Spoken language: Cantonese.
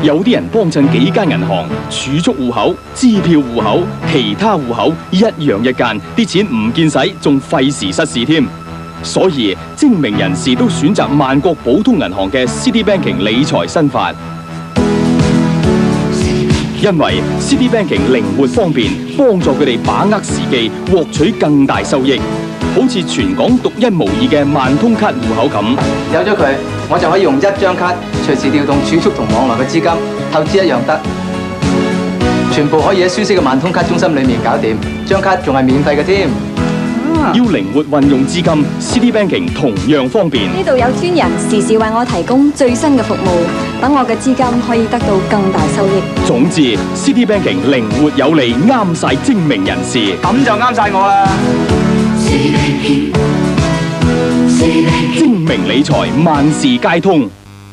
有啲人幫襯幾間銀行，儲蓄戶口、支票戶口、其他戶口一樣一間，啲錢唔見使，仲費時失事添。所以精明人士都選擇萬國寶通銀行嘅 City Banking 理財新法，因為 City Banking 靈活方便，幫助佢哋把握時機，獲取更大收益。好似全港獨一無二嘅萬通卡戶口咁，有咗佢，我就可以用一張卡隨時調動儲蓄同往來嘅資金，投資一樣得，全部可以喺舒適嘅萬通卡中心裏面搞掂，張卡仲係免費嘅添。要靈活運用資金 ，City Banking 同樣方便。呢度有專人時時為我提供最新嘅服務，等我嘅資金可以得到更大收益。總之 ，City Banking 靈活有利，啱晒精明人士，咁就啱晒我啦。精明理財，萬事皆通。